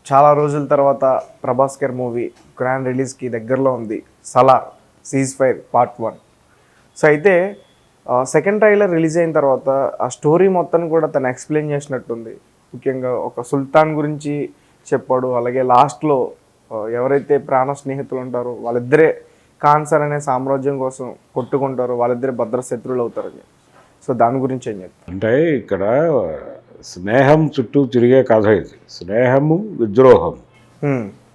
చాలా రోజుల తర్వాత ప్రభాస్ గారి మూవీ గ్రాండ్ రిలీజ్కి దగ్గరలో ఉంది. Salaar cease fire part 1. So అయితే సెకండ్ ట్రైలర్ రిలీజ్ అయిన తర్వాత ఆ స్టోరీ మొత్తం కూడా తను ఎక్స్ప్లెయిన్ చేసినట్టుంది. ముఖ్యంగా ఒక సుల్తాన్ గురించి చెప్పాడు. అలాగే లాస్ట్లో ఎవరైతే ప్రాణ స్నేహితులు ఉంటారో వాళ్ళిద్దరే కాన్సర్ అనే సామ్రాజ్యం కోసం కొట్టుకుంటారో వాళ్ళిద్దరే భద్ర శత్రువులు అవుతారని. సో దాని గురించి ఏం చెప్తారు? అంటే ఇక్కడ స్నేహం చుట్టూ తిరిగే కథ ఇది. స్నేహము విద్రోహం,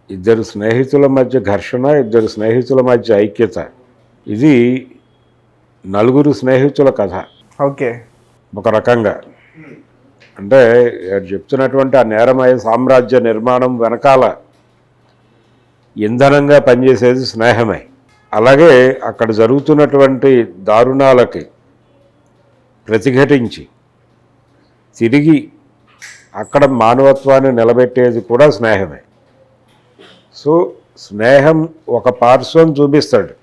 ఇద్దరు స్నేహితుల మధ్య ఘర్షణ, ఇద్దరు స్నేహితుల మధ్య ఐక్యత. ఇది నలుగురు స్నేహితుల కథ. ఓకే, ఒక రకంగా అంటే చెప్తున్నటువంటి ఆ నేరమయ సామ్రాజ్య నిర్మాణం వెనకాల ఇంధనంగా పనిచేసేది స్నేహమే. అలాగే అక్కడ జరుగుతున్నటువంటి దారుణాలకి ప్రతిఘటించి తిరిగి అక్కడ మానవత్వాన్ని నిలబెట్టేది కూడా స్నేహమే. సో స్నేహం ఒక పార్శ్వం చూపిస్తాడు.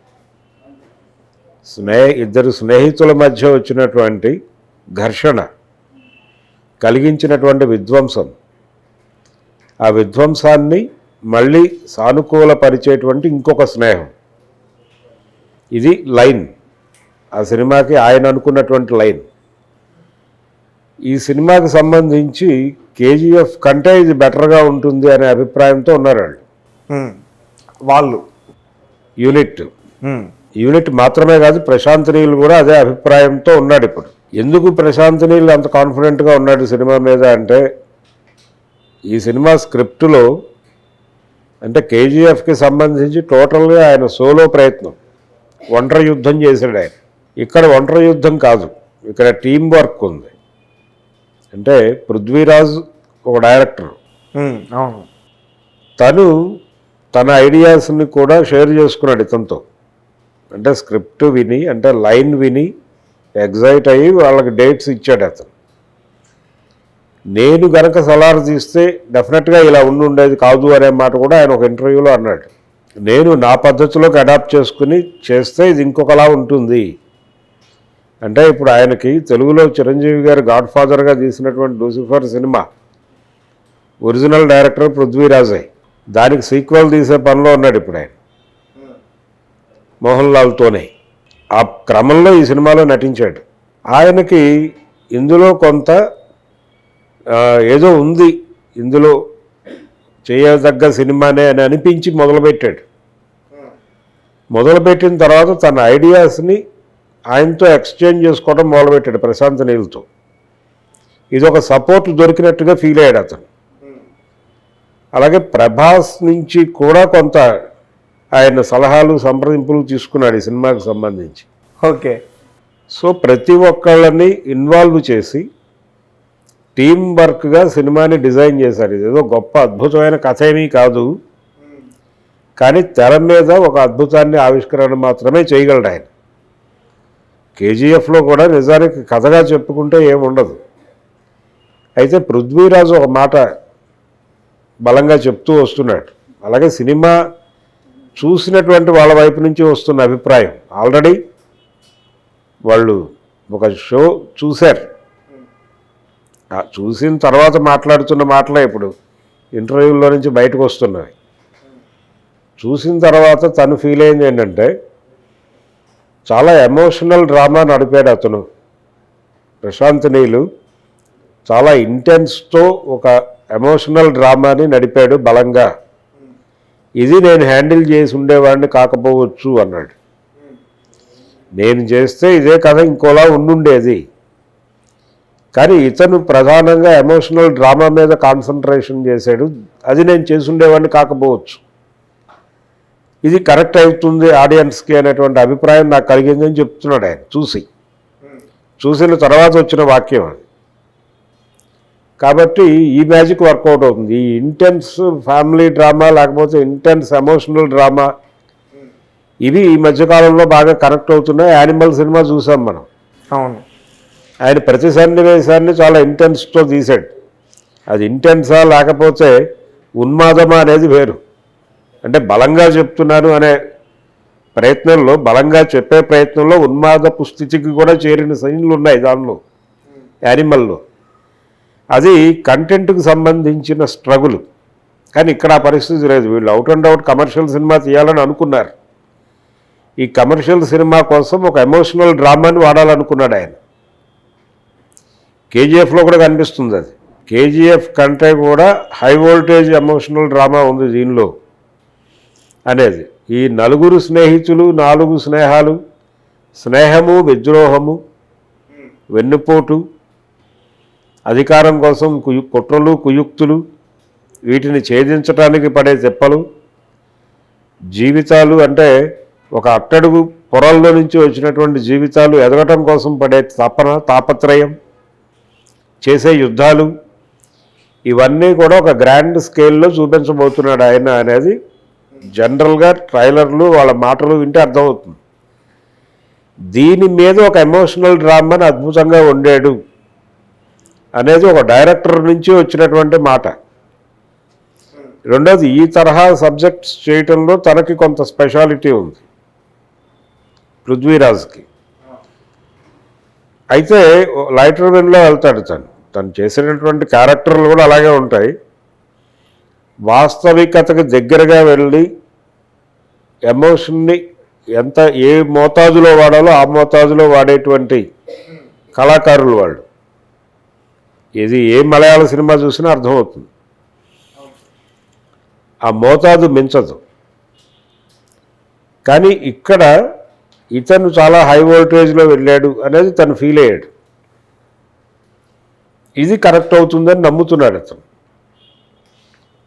ఇద్దరు స్నేహితుల మధ్య వచ్చినటువంటి ఘర్షణ కలిగించినటువంటి విధ్వంసం, ఆ విధ్వంసాన్ని మళ్ళీ సానుకూలపరిచేటువంటి ఇంకొక స్నేహం. ఇది లైన్, ఆ సినిమాకి ఆయన అనుకున్నటువంటి లైన్. ఈ సినిమాకి సంబంధించి కేజీఎఫ్ కంటే ఇది బెటర్గా ఉంటుంది అనే అభిప్రాయంతో ఉన్నారు వాళ్ళు. యూనిట్ మాత్రమే కాదు, ప్రశాంత్ నీల్ కూడా అదే అభిప్రాయంతో ఉన్నాడు. ఇప్పుడు ఎందుకు ప్రశాంత్ నీల్ అంత కాన్ఫిడెంట్గా ఉన్నాడు సినిమా మీద అంటే, ఈ సినిమా స్క్రిప్టులో అంటే కేజీఎఫ్కి సంబంధించి టోటల్గా ఆయన సోలో ప్రయత్నం, ఒంటరి యుద్ధం చేశాడు ఆయన. ఇక్కడ ఒంటరి యుద్ధం కాదు, ఇక్కడ టీం వర్క్ ఉంది. అంటే పృథ్వీరాజ్ ఒక డైరెక్టర్, తను తన ఐడియాస్ని కూడా షేర్ చేసుకున్నాడు ఇతనితో. అంటే స్క్రిప్ట్ విని, అంటే లైన్ విని ఎగ్జైట్ అయ్యి వాళ్ళకి డేట్స్ ఇచ్చాడు అతను. నేను గనక సలార్ తీస్తే డెఫినెట్గా ఇలా ఉండేది కాదు అనే మాట కూడా ఆయన ఒక ఇంటర్వ్యూలో అన్నాడు. నేను నా పద్ధతిలోకి అడాప్ట్ చేసుకుని చేస్తే ఇది ఇంకొకలా ఉంటుంది. అంటే ఇప్పుడు ఆయనకి తెలుగులో చిరంజీవి గారు గాడ్ ఫాదర్గా తీసినటువంటి లూసిఫర్ సినిమా ఒరిజినల్ డైరెక్టర్ పృథ్వీరాజే, దానికి సీక్వెల్ తీసే పనిలో ఉన్నాడు ఇప్పుడు ఆయన మోహన్ లాల్తోనే. ఆ క్రమంలో ఈ సినిమాలో నటించాడు. ఆయనకి ఇందులో కొంత ఏదో ఉంది, ఇందులో చేయదగ్గ సినిమానే అని అనిపించి మొదలుపెట్టాడు. మొదలుపెట్టిన తర్వాత తన ఐడియాస్ని ఆయనతో ఎక్స్చేంజ్ చేసుకోవడం మొదలుపెట్టాడు ప్రశాంత్ నీల్తో. ఇది ఒక సపోర్ట్ దొరికినట్టుగా ఫీల్ అయ్యాడు అతను. అలాగే ప్రభాస్ నుంచి కూడా కొంత ఆయన సలహాలు సంప్రదింపులు తీసుకున్నాడు ఈ సినిమాకి సంబంధించి. ఓకే, సో ప్రతి ఒక్కళ్ళని ఇన్వాల్వ్ చేసి టీం వర్క్గా సినిమాని డిజైన్ చేశారు. ఇదేదో గొప్ప అద్భుతమైన కథ ఏమీ కాదు, కానీ తెర మీద ఒక అద్భుతాన్ని ఆవిష్కరణ మాత్రమే చేయగలడు ఆయన. కేజీఎఫ్లో కూడా నిజానికి కథగా చెప్పుకుంటే ఏముండదు. అయితే పృథ్వీరాజు ఒక మాట బలంగా చెప్తూ వస్తున్నాడు. అలాగే సినిమా చూసినటువంటి వాళ్ళ వైపు నుంచి వస్తున్న అభిప్రాయం, ఆల్రెడీ వాళ్ళు ఒక షో చూశారు, చూసిన తర్వాత మాట్లాడుతున్న మాటలే ఇప్పుడు ఇంటర్వ్యూల్లో నుంచి బయటకు వస్తున్నవి. చూసిన తర్వాత తను ఫీల్ అయింది ఏంటంటే, చాలా ఎమోషనల్ డ్రామా నడిపాడు అతను ప్రశాంత్ నీలు. చాలా ఇంటెన్స్తో ఒక ఎమోషనల్ డ్రామాని నడిపాడు బలంగా. ఇది నేను హ్యాండిల్ చేసి ఉండేవాడిని కాకపోవచ్చు అన్నాడు. నేను చేస్తే ఇదే కథ ఇంకోలా ఉండుండేది, కానీ ఇతను ప్రధానంగా ఎమోషనల్ డ్రామా మీద కాన్సన్ట్రేషన్ చేశాడు. అది నేను చేసి ఉండేవాడిని కాకపోవచ్చు, ఇది కరెక్ట్ అవుతుంది ఆడియన్స్కి అనేటువంటి అభిప్రాయం నాకు కలిగిందని చెప్తున్నాడు ఆయన చూసిన తర్వాత వచ్చిన వాక్యం అది. కాబట్టి ఈ మ్యాజిక్ వర్కౌట్ అవుతుంది. ఈ ఇంటెన్స్ ఫ్యామిలీ డ్రామా లేకపోతే ఇంటెన్స్ ఎమోషనల్ డ్రామా, ఇవి ఈ మధ్యకాలంలో బాగా కనెక్ట్ అవుతున్నాయి. యానిమల్ సినిమా చూసాం మనం. అవును, ఆయన ప్రతి సన్నివేశాన్ని చాలా ఇంటెన్స్తో తీశాడు. అది ఇంటెన్సా లేకపోతే ఉన్మాదమా అనేది వేరు. అంటే బలంగా చెప్తున్నాను అనే ప్రయత్నంలో, బలంగా చెప్పే ప్రయత్నంలో ఉన్మాదపు స్థితికి కూడా చేరిన సీన్లు ఉన్నాయి దానిలో, యానిమల్లో. అది కంటెంట్కి సంబంధించిన స్ట్రగుల్. కానీ ఇక్కడ ఆ పరిస్థితి లేదు. వీళ్ళు out and out commercial cinema తీయాలని అనుకున్నారు. ఈ కమర్షియల్ సినిమా కోసం ఒక ఎమోషనల్ డ్రామాని వాడాలనుకున్నాడు ఆయన. కేజీఎఫ్లో కూడా కనిపిస్తుంది అది. కేజీఎఫ్ కంటే కూడా హై వోల్టేజ్ ఎమోషనల్ డ్రామా ఉంది దీనిలో అనేది. ఈ నలుగురు స్నేహితులు, 4 స్నేహాలు, స్నేహము, విద్రోహము, వెన్నుపోటు, అధికారం కోసం కుట్రలు, కుయుక్తులు, వీటిని ఛేదించడానికి పడే తెప్పలు, జీవితాలు అంటే ఒక అట్టడుగు పొరల్లో నుంచి వచ్చినటువంటి జీవితాలు ఎదగటం కోసం పడే తాపత్రయం, చేసే యుద్ధాలు, ఇవన్నీ కూడా ఒక గ్రాండ్ స్కేల్లో చూపించబోతున్నాడు ఆయన అనేది జనరల్గా ట్రైలర్లు వాళ్ళ మాటలు వింటే అర్థమవుతుంది. దీని మీద ఒక ఎమోషనల్ డ్రామాని అద్భుతంగా వండాడు అనేది ఒక డైరెక్టర్ నుంచి వచ్చినటువంటి మాట. రెండోది, ఈ తరహా సబ్జెక్ట్స్ చేయటంలో తనకి కొంత స్పెషాలిటీ ఉంది పృథ్వీరాజ్కి. అయితే లైటర్ వెన్లో వెళ్తాడు తను చేసినటువంటి క్యారెక్టర్లు కూడా అలాగే ఉంటాయి. వాస్తవికతకు దగ్గరగా వెళ్ళి ఎమోషన్ని ఎంత ఏ మోతాదులో వాడాలో ఆ మోతాదులో వాడేటువంటి కళాకారులు వాళ్ళు. ఇది ఏ మలయాళ సినిమా చూసినా అర్థమవుతుంది. ఆ మోతాదు మించదు. కానీ ఇక్కడ ఇతను చాలా హై వోల్టేజ్లో వెళ్ళాడు అనేది తను ఫీల్ అయ్యాడు. ఇది కరెక్ట్ అవుతుందని నమ్ముతున్నాడు అతను.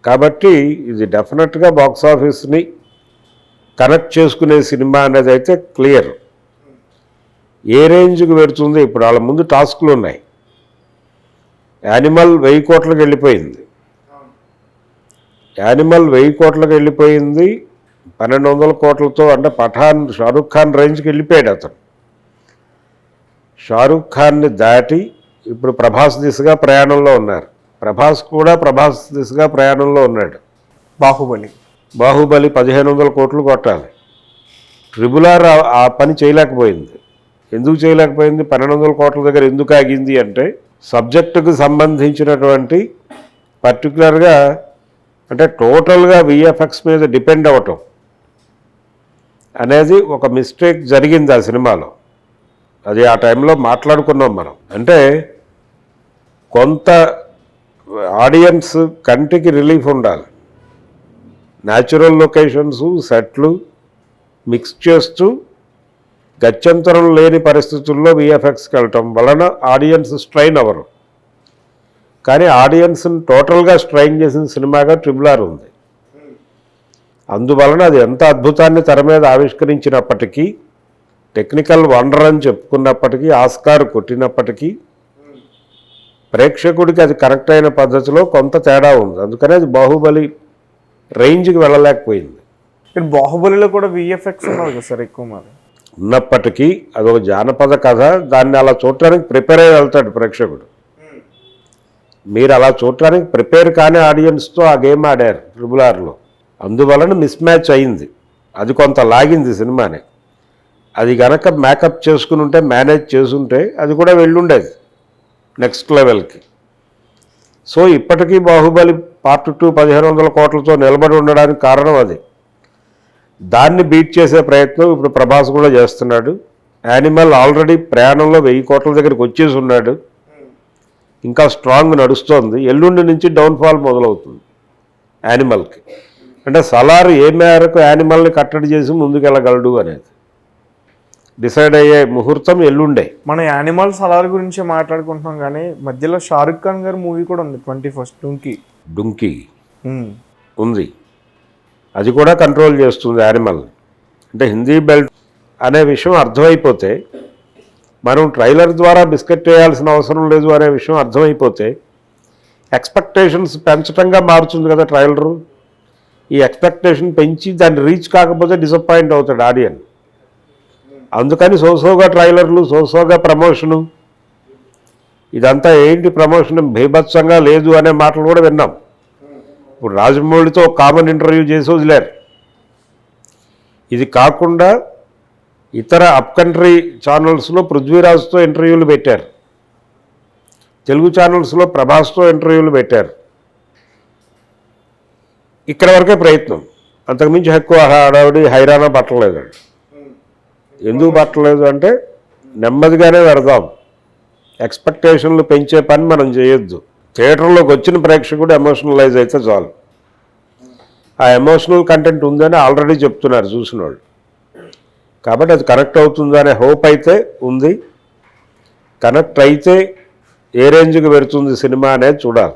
కాబట్టి ఇది డెఫినెట్గా బాక్స్ ఆఫీస్ని కనెక్ట్ చేసుకునే సినిమా అనేది అయితే క్లియర్. ఏ రేంజ్కి పెడుతుంది, ఇప్పుడు వాళ్ళ ముందు టాస్క్లు ఉన్నాయి. యానిమల్ 1000 కోట్లకు వెళ్ళిపోయింది. యానిమల్ 1000 కోట్లకు వెళ్ళిపోయింది. 1200 కోట్లతో అంటే పఠాన్ షారుఖ్ ఖాన్ రేంజ్కి వెళ్ళిపోయాడు అతను. షారుఖ్ ఖాన్ని దాటి ఇప్పుడు ప్రభాస్ దిశగా ప్రయాణంలో ఉన్నారు. ప్రభాస్ కూడా ప్రభాస్ దిశగా ప్రయాణంలో ఉన్నాడు. బాహుబలి 1500 కోట్లు కొట్టాలి. ట్రిబుల్ ఆర్ ఆ పని చేయలేకపోయింది. ఎందుకు చేయలేకపోయింది? 1200 కోట్ల దగ్గర ఎందుకు ఆగింది అంటే సబ్జెక్టుకు సంబంధించినటువంటి పర్టికులర్గా అంటే టోటల్గా విఎఫ్ఎక్స్ మీద డిపెండ్ అవ్వటం అనేది ఒక మిస్టేక్ జరిగింది ఆ సినిమాలో. అది ఆ టైంలో మాట్లాడుకున్నాం మనం. అంటే కొంత ఆడియన్స్ కంటికి రిలీఫ్ ఉండాలి. న్యాచురల్ లొకేషన్స్, సెట్లు మిక్స్ చేస్తూ గత్యంతరం లేని పరిస్థితుల్లో విఎఫ్ఎక్స్కి వెళ్ళటం వలన ఆడియన్స్ స్ట్రైన్ అవ్వరు. కానీ ఆడియన్స్ని టోటల్గా స్ట్రైన్ చేసిన సినిమాగా ట్రిపుల్ ఆర్ ఉంది. అందువలన అది ఎంత అద్భుతాన్ని తెర మీద ఆవిష్కరించినప్పటికీ, టెక్నికల్ వండర్ అని చెప్పుకున్నప్పటికీ, ఆస్కార్ కొట్టినప్పటికీ ప్రేక్షకుడికి అది కరెక్ట్ అయిన పద్ధతిలో కొంత తేడా ఉంది. అందుకనే అది బాహుబలి రేంజ్కి వెళ్ళలేకపోయింది. బాహుబలిలో కూడా విఎఫ్ఎక్స్ ఉన్నది కదా సార్ ఎక్కువ మరి. ఉన్నప్పటికీ అదొక జానపద కథ. దాన్ని అలా చూడటానికి ప్రిపేర్ అయ్యి వెళ్తాడు ప్రేక్షకుడు. మీరు అలా చూడటానికి ప్రిపేర్ కాని ఆడియన్స్తో ఆ గేమ్ ఆడారు ట్రిపుల్ ఆర్లో. అందువలన మిస్ మ్యాచ్ అయింది. అది కొంత లాగింది సినిమాని. అది గనక మేకప్ చేసుకుని ఉంటే, మేనేజ్ చేసుంటే అది కూడా వెళ్ళుండేది నెక్స్ట్ లెవెల్కి. సో ఇప్పటికీ బాహుబలి పార్ట్ 2 1500 కోట్లతో నిలబడి ఉండడానికి కారణం అది. దాన్ని బీట్ చేసే ప్రయత్నం ఇప్పుడు ప్రభాస్ కూడా చేస్తున్నాడు. యానిమల్ ఆల్రెడీ ప్రయాణంలో 1000 కోట్ల దగ్గరికి వచ్చేసి ఉన్నాడు. ఇంకా స్ట్రాంగ్ నడుస్తోంది. ఎల్లుండి నుంచి డౌన్ఫాల్ మొదలవుతుంది యానిమల్కి. అంటే సలార్ ఏ మేరకు యానిమల్ని కట్టడి చేసి ముందుకెళ్ళగలడు అనేది డిసైడ్ అయ్యే ముహూర్తం ఎల్లుండే. మనం యానిమల్ సలార్ గురించి మాట్లాడుకుంటున్నాం కానీ మధ్యలో షారుఖ్ ఖాన్ గారి మూవీ కూడా ఉంది 21 డుంకీ ఉంది. అది కూడా కంట్రోల్ చేస్తుంది యానిమల్ని. అంటే హిందీ బెల్ట్ అనే విషయం అర్థమైపోతే, మనం ట్రైలర్ ద్వారా బిస్కెట్ వేయాల్సిన అవసరం లేదు అనే విషయం అర్థమైపోతే ఎక్స్పెక్టేషన్స్ పెంచటంగా మారుతుంది కదా ట్రైలరు. ఈ ఎక్స్పెక్టేషన్ పెంచి దాన్ని రీచ్ కాకపోతే డిసప్పాయింట్ అవుతాడు ఆడియన్. అందుకని సోసోగా ట్రైలర్లు, సోసోగా ప్రమోషను, ఇదంతా ఏంటి ప్రమోషన్ భీభత్సంగా లేదు అనే మాటలు కూడా విన్నాం. ఇప్పుడు రాజమౌళితో కామన్ ఇంటర్వ్యూ చేసి వదిలేరు. ఇది కాకుండా ఇతర అప్ కంట్రీ ఛానల్స్లో పృథ్వీరాజ్తో ఇంటర్వ్యూలు పెట్టారు. తెలుగు ఛానల్స్లో ప్రభాస్తో ఇంటర్వ్యూలు పెట్టారు. ఇక్కడ వరకే ప్రయత్నం, అంతకుమించి ఎక్కువ హడావిడి హైరానా పట్టలేదండి. ఎందుకు పట్టలేదు అంటే నెమ్మదిగానే పెడదాం, ఎక్స్పెక్టేషన్లు పెంచే పని మనం చేయొద్దు. థియేటర్లోకి వచ్చిన ప్రేక్షకుడు ఎమోషనలైజ్ అయితే చాలు. ఆ ఎమోషనల్ కంటెంట్ ఉందని ఆల్రెడీ చెప్తున్నారు చూసిన వాళ్ళు, కాబట్టి అది కనెక్ట్ అవుతుందనే హోప్ అయితే ఉంది. కనెక్ట్ అయితే ఏ రేంజ్కి పెడుతుంది సినిమా అనేది చూడాలి.